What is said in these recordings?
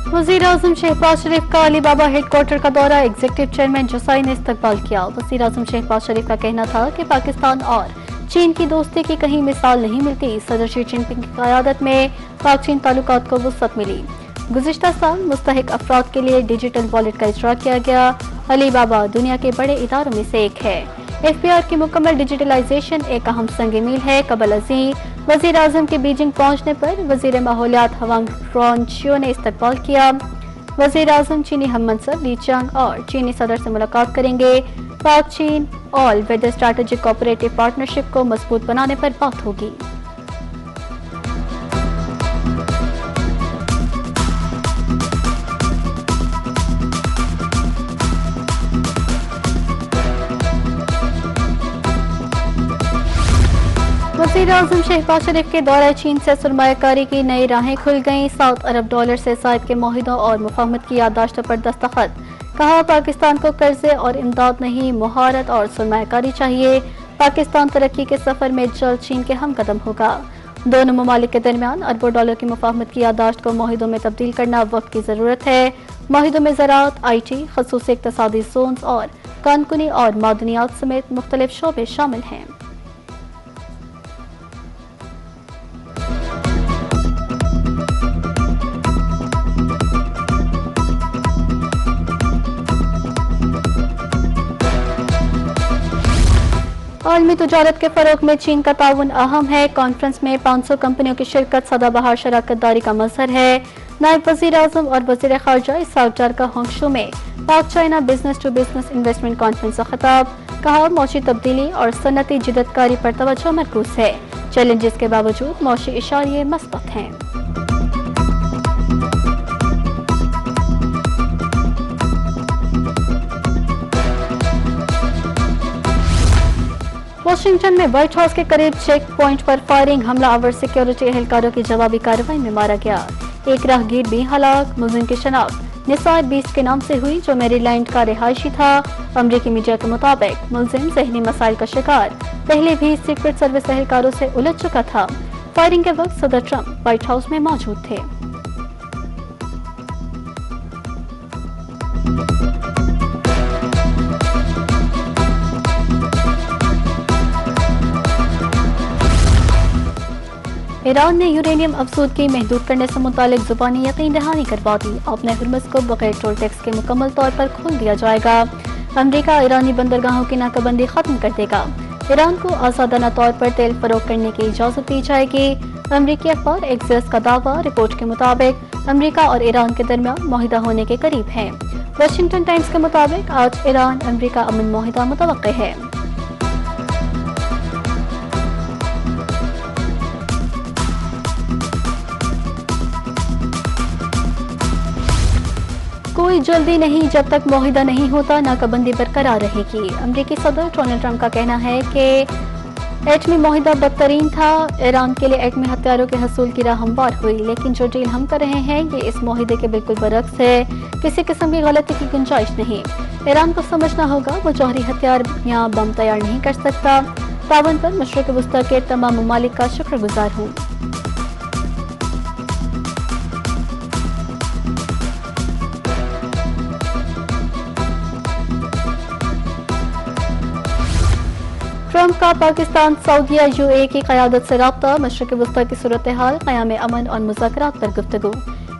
वज़ीर-ए-आज़म शहबाज शरीफ का अली बाबा हेडक्वार्टर का दौरा, एग्जीक्यूटिव चेयरमैन जसाई ने इस्तकबाल किया। वज़ीर-ए-आज़म शहबाज शरीफ का कहना था कि पाकिस्तान और चीन की दोस्ती की कहीं मिसाल नहीं मिलती। सदर शी जिनपिंग की क़यादत में पाक चीन ताल्लुकात को वुसअत मिली। गुज़िश्ता साल मुस्तहिक अफराद के लिए डिजिटल वॉलेट का इजरा किया गया। अली बाबा दुनिया के बड़े इदारों में से एक है। FBR की मुकम्मल डिजिटलाइजेशन एक अहम संग मील है। कबल अज़ीं वज़ीर आज़म के बीजिंग पहुंचने पर वज़ीर माहौलियात हवांग फ्रॉन्शियो ने इस्तकबाल किया। वज़ीर आज़म चीनी हम मनसब ली चांग और चीनी सदर से मुलाकात करेंगे। पाक चीन all weather strategic cooperative partnership को मजबूत बनाने पर बात होगी। वज़ीर-ए-आज़म शहबाज शरीफ के दौरे चीन से सरमायाकारी की नई राहें खुल गईं। $7 अरब से ज़ायद के मुआहिदों और मुफाहमत की याददाश्तों पर दस्तखत। कहा पाकिस्तान को कर्जे और इमदाद नहीं, मुहारत और सरमायाकारी चाहिए। पाकिस्तान तरक्की के सफर में जल्द चीन के हम कदम होगा। दोनों ममालिक के दरमियान अरबों डॉलर की मुफाहमत की याददाश्त को मुआहिदों में तब्दील करना वक्त की ज़रूरत है। मुआहिदों में ज़राअत, IT, ख़ुसूसी इक़्तिसादी ज़ोन्स और कानकुनी और मादनियात समेत मुख्तलिफ शोबे शामिल हैं। आलमी तजारत के फ़रोग में चीन का ताउन अहम है। कॉन्फ्रेंस में 500 कंपनियों की शिरकत सदाबहार शराकतदारी का मज़हर है। नायब वज़ीर आज़म और वज़ीर ख़ारजा इसहाक़ डार का होंगशो में Pak China business to business investment conference का खिताब। कहा मौशी तब्दीली और सनती जिदतकारी पर तवज्जो मरकूज़ है। चैलेंजेस के बावजूद मौशी इशारे मस्बत हैं। वाशिंगटन में व्हाइट हाउस के करीब चेक पॉइंट पर फायरिंग, हमलावर सिक्योरिटी एहलकारों की जवाबी कार्रवाई में मारा गया। एक राहगीर भी हलाक। मुलजिम की शनाख्त निसार 20 के नाम से हुई जो मैरीलैंड का रिहायशी था। अमरीकी मीडिया के मुताबिक मुलजिम ज़हनी मसाइल का शिकार पहले भी सीक्रेट सर्विस एहलकारों से उलझ चुका था। फायरिंग के वक्त सदर ट्रंप व्हाइट हाउस में मौजूद थे। ईरान ने यूरेनियम अफसूदगी महदूद करने से मुतालिक जुबानी यकीन दहानी करवा दी। अपने हुर्मुज़ को बगैर टोल टैक्स के मुकम्मल तौर पर खोल दिया जाएगा। अमरीका ईरानी बंदरगाहों की नाकाबंदी खत्म कर देगा। ईरान को आज़ादाना तौर पर तेल फरोख्त करने की इजाज़त दी जाएगी। अमरीकी अखबार एक्सिस का दावा। रिपोर्ट के मुताबिक अमरीका और ईरान के दरमियान मुआहिदा होने के करीब है। वाशिंगटन टाइम्स के मुताबिक आज ईरान अमरीका अमन मुआहिदा मुतवक्के है। कोई जल्दी नहीं, जब तक मुआहिदा नहीं होता नाकाबंदी बरकरार रहेगी। अमरीकी सदर डोनाल्ड ट्रंप का कहना है कि एटमी मुआहिदा बदतरीन था। ईरान के लिए एटमी हथियारों के हसूल की राह हमवार हुई, लेकिन जो डील हम कर रहे हैं ये इस मुआहिदे के बिल्कुल बरक्स है। किसी किस्म की गलती की गुंजाइश नहीं। ईरान को समझना होगा वो जौहरी हथियार या बम तैयार नहीं कर सकता। तावन पर मशरिक़ वस्ता के तमाम ममालिक का शुक्रगुजार हूँ। ट्रंप का पाकिस्तान, सऊदीया, UAE की क़यादत से राब्ता। मशरिक़ वस्ता की सूरत हाल, क़याम अमन और मुज़ाकरात पर गुफ्तगू।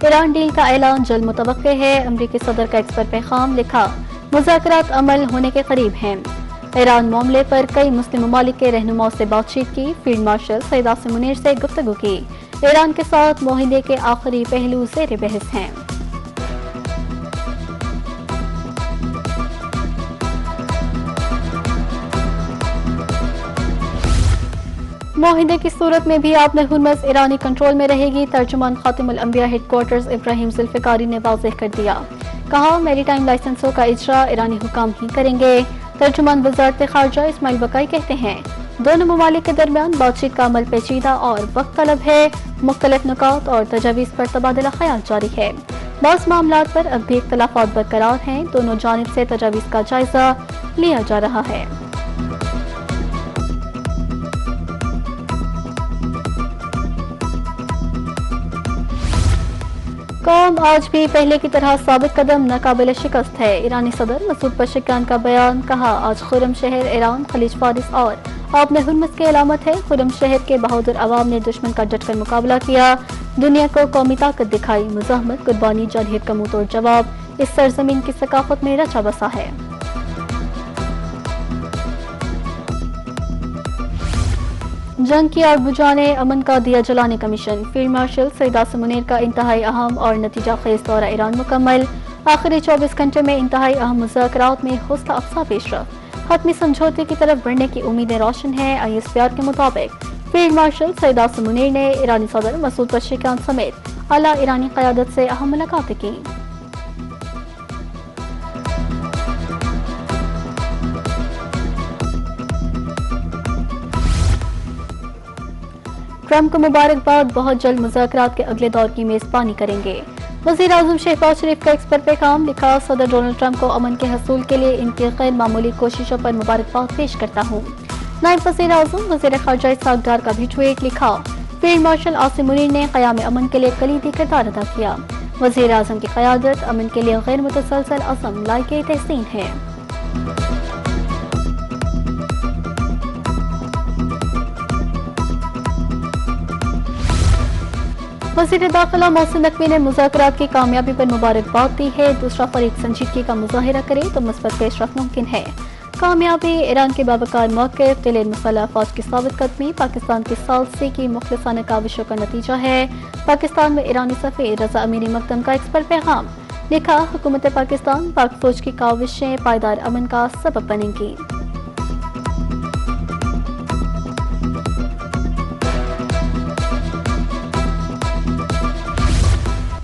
ईरान डील का ऐलान जल्द मुतवक्के है। अमरीकी सदर का एक्स पर पैगाम लिखा, मुज़ाकरात अमल होने के करीब हैं। ईरान मामले पर कई मुस्लिम ममालिक के रहनुमाओं से बातचीत की। फील्ड मार्शल सैयद आसिम मुनीर से गुफ्तगू की। ईरान के साथ मुआहिदे के आखिरी पहलू ज़ेर बहस हैं। मुआहिदे की सूरत में भी आपने हुर्मुज़ ईरानी कंट्रोल में रहेगी। तर्जुमान खातिमुल अंबिया हेडक्वार्टर्स इब्राहिम जुल्फ़िकारी ने वाज़ेह कर दिया। कहा मैरीटाइम लाइसेंसों का इजरा ईरानी हुकाम ही करेंगे। तर्जुमान वज़ारत ख़ारजा इस्माइल बकाई कहते हैं दोनों ममालिक के दरमियान बातचीत का अमल पेचीदा और वक्त तलब है। मुख्तलिफ नुकात और तजावीज़ पर तबादला ख्याल जारी है। बाज़ मामलात पर अब भी इख्तिलाफ़ात बरकरार हैं। दोनों जानिब से तजावीज़ का जायज़ा लिया जा रहा है। कौम आज भी पहले की तरह साबित कदम नाकाबिल शिकस्त है। ईरानी सदर मसूद पशेकियान का बयान, कहा आज खुर्रम शहर ईरान खलीज फारिस और आबने हुर्मुज़ की अलामत है। खुर्रम शहर के बहादुर अवाम ने दुश्मन का डटकर मुकाबला किया, दुनिया को कौमी ताकत दिखाई। मुज़ाहमत, कुर्बानी, जरहियत का मुंह तोड़ जवाब इस सरजमीन की सकाफत में रचा बसा है। जंग की आग बुझाने अमन का दिया जलाने का मिशन। फील्ड मार्शल सईद आसिम मुनीर का इंतहाई अहम और नतीजा खेज दौरा ईरान मुकम्मल। आखिरी 24 घंटे में इंतहाई अहम मुज़ाकरात में हौसला अफजा पेशरफ। हतमी समझौते की तरफ बढ़ने की उम्मीदें रोशन हैं। ISPR के मुताबिक फील्ड मार्शल सईद आसिम मुनीर ने ईरानी सदर मसूद पशेकियान समेत आला ईरानी क़यादत से अहम मुलाकातें की। ट्रंप को मुबारकबाद, बहुत जल्द मुज़ाकरात के अगले दौर की मेज़बानी करेंगे। वज़ीर आज़म शहबाज शरीफ का एक्स पर पैगाम, लिखा सदर डोनाल्ड ट्रंप को अमन के हसूल के लिए इनकी गैर मामूली कोशिशों पर मुबारकबाद पेश करता हूँ। नायब वज़ीर आज़म वज़ीर ख़ारजा इसहाक़ डार का भी ट्वीट, लिखा फील्ड मार्शल आसिम मुनीर ने क़याम अमन के लिए कलीदी किरदार अदा किया। वज़ीर आज़म की क़यादत अमन के लिए गैर मुतसलसल अज़म लायक़े तहसीन है। वज़ीर दाखिला मोहसिन नकवी ने मुज़ाकरात की कामयाबी पर मुबारकबाद दी है। दूसरा फरीक संजीदगी का मुज़ाहिरा करे तो मुस्बत पेशरफ्त मुमकिन है। कामयाबी ईरान के बावकार मौक़िफ़, दिल मुसल्लह फ़ौज की साबित कदमी पाकिस्तान की साल से की मुख़लिसाना काविशों का नतीजा है। पाकिस्तान में ईरानी सफ़ीर रज़ा अमीरी मकदम का एक्स पर पैगाम, लिखा हुकूमत पाकिस्तान पाक फ़ौज की काविशें पायदार अमन का सबब बनेंगी।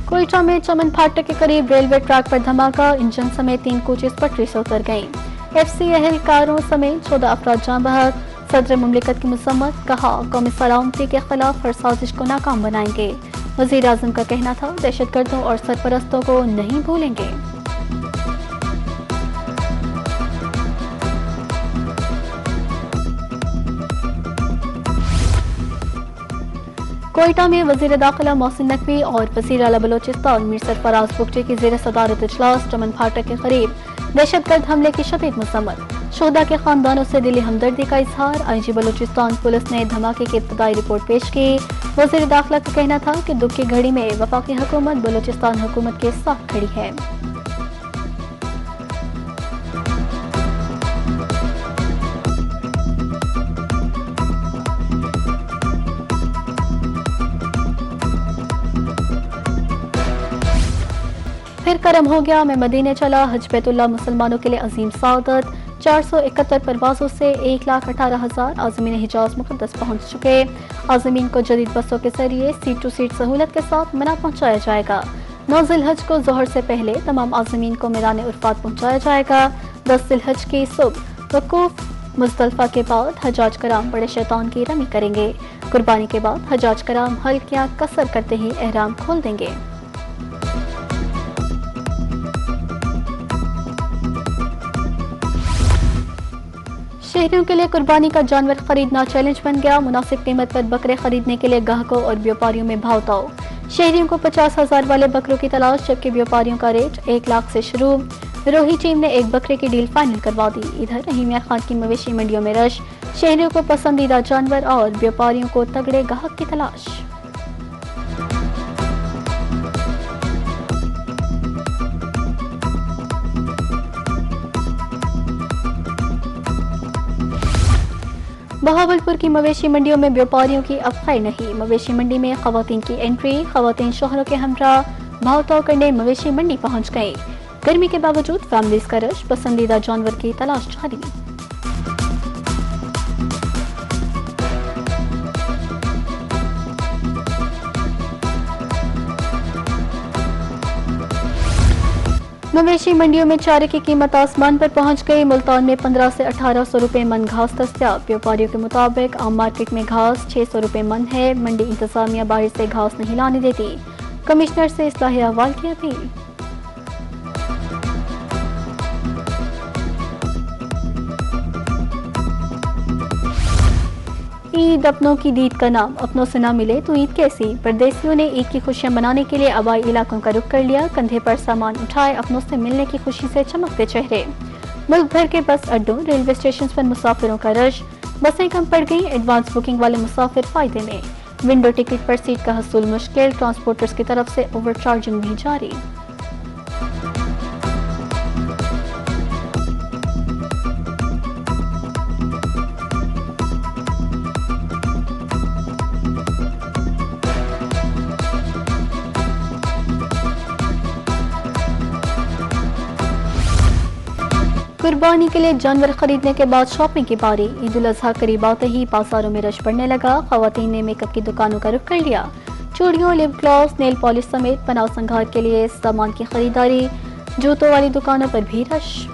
कोयटा में चमन फाटक के करीब रेलवे ट्रैक पर धमाका, इंजन समेत 3 कोचेस पटरी से उतर गईं। FC एहलकारों समेत 14 अफराद जाँ बहक। सदर मुमलिकत की मसम्मत, कहा कौमी सलामती के खिलाफ हर साजिश को नाकाम बनाएंगे। वज़ीर आज़म का कहना था दहशतगर्दों और सरपरस्तों को नहीं भूलेंगे। कोयटा में वज़ीर दाखिला मोहसिन नकवी और वज़ीर आला बलोचिस्तान मीर सरफराज बुगटी की ज़ेर सदारत इजलास चमन फाटक के करीब दहशतगर्द हमले की शदीद मसम्मत। शोहदा के खानदानों से दिली हमदर्दी का इजहार। IG बलोचिस्तान पुलिस ने धमाके की इब्तदाई रिपोर्ट पेश की। वज़ीर दाखिला का कहना था कि दुख की घड़ी में वफाकी हुकूमत बलोचिस्तान हुकूमत के साथ खड़ी है। फिर करम हो गया, मैं मदीने चला। हज बैतुल्लाह मुसलमानों के लिए अजीम सादत। 471 परवाजों से 1,18,000 आज़मीन हिजाज मुक़द्दस पहुँच चुके। आज़मीन को जदीद बसों के जरिए सीट टू सीट सहूलत के साथ मना पहुँचाया जाएगा। 9 ज़िलहज को ज़ोहर से पहले तमाम आज़मीन को मैदान उर्फात पहुँचाया जाएगा। 10 ज़िलहज की सुबह वकूफ़ मुज़दलिफ़ा के बाद हजाज कराम बड़े शैतान की रमी करेंगे। कुर्बानी के बाद हजाज कराम हल्कियाँ कसर करते ही एहराम खोल देंगे। शहरियों के लिए कुर्बानी का जानवर खरीदना चैलेंज बन गया। मुनासिब कीमत पर बकरे खरीदने के लिए ग्राहकों और व्यापारियों में भाव ताव। शहरियों को 50,000 वाले बकरों की तलाश, जबकि व्यापारियों का रेट 1 लाख से शुरू। रोही टीम ने एक बकरे की डील फाइनल करवा दी। इधर रहीमिया खान की मवेशी मंडियों में रश, शहरियों को पसंदीदा जानवर और व्यापारियों को तगड़े ग्राहक की तलाश। बहावलपुर की मवेशी मंडियों में व्यापारियों की अब खैर नहीं। मवेशी मंडी में खवातीन की एंट्री, खवातीन शोहरों के हमरा भाव ताव करने मवेशी मंडी पहुंच गए। गर्मी के बावजूद फैमिलीज का रश, पसंदीदा जानवर की तलाश जारी। मवेशी मंडियों में चारे की कीमत आसमान पर पहुंच गई। मुल्तान में 1500 से 1800 रुपए मन घास दस्तयाब। व्यापारियों के मुताबिक आम मार्केट में घास 600 रुपए मन है। मंडी इंतजामिया बाहर से घास नहीं लाने देती। कमिश्नर से इस्लाही अहवाल की अपील। ईद अपनों की दीद का नाम, अपनों से ना मिले तो ईद कैसी। परदेसियों ने ईद की खुशियां मनाने के लिए आबाई इलाकों का रुख कर लिया। कंधे पर सामान उठाए, अपनों से मिलने की खुशी से चमकते चेहरे। मुल्क भर के बस अड्डों, रेलवे स्टेशन पर मुसाफिरों का रश। बसें कम पड़ गई, एडवांस बुकिंग वाले मुसाफिर फायदे में। विंडो टिकट पर सीट का हसूल मुश्किल, ट्रांसपोर्टर्स की तरफ से ओवरचार्जिंग भी जारी। कुर्बानी के लिए जानवर खरीदने के बाद शॉपिंग की बारी। ईद उल अजहा करीब आते ही बाजारों में रश बढ़ने लगा। खवातीन ने मेकअप की दुकानों का रुख कर लिया। चूड़ियों, लिप ग्लॉस, नेल पॉलिश समेत पनाह संघार के लिए सामान की खरीदारी। जूतों वाली दुकानों पर भी रश।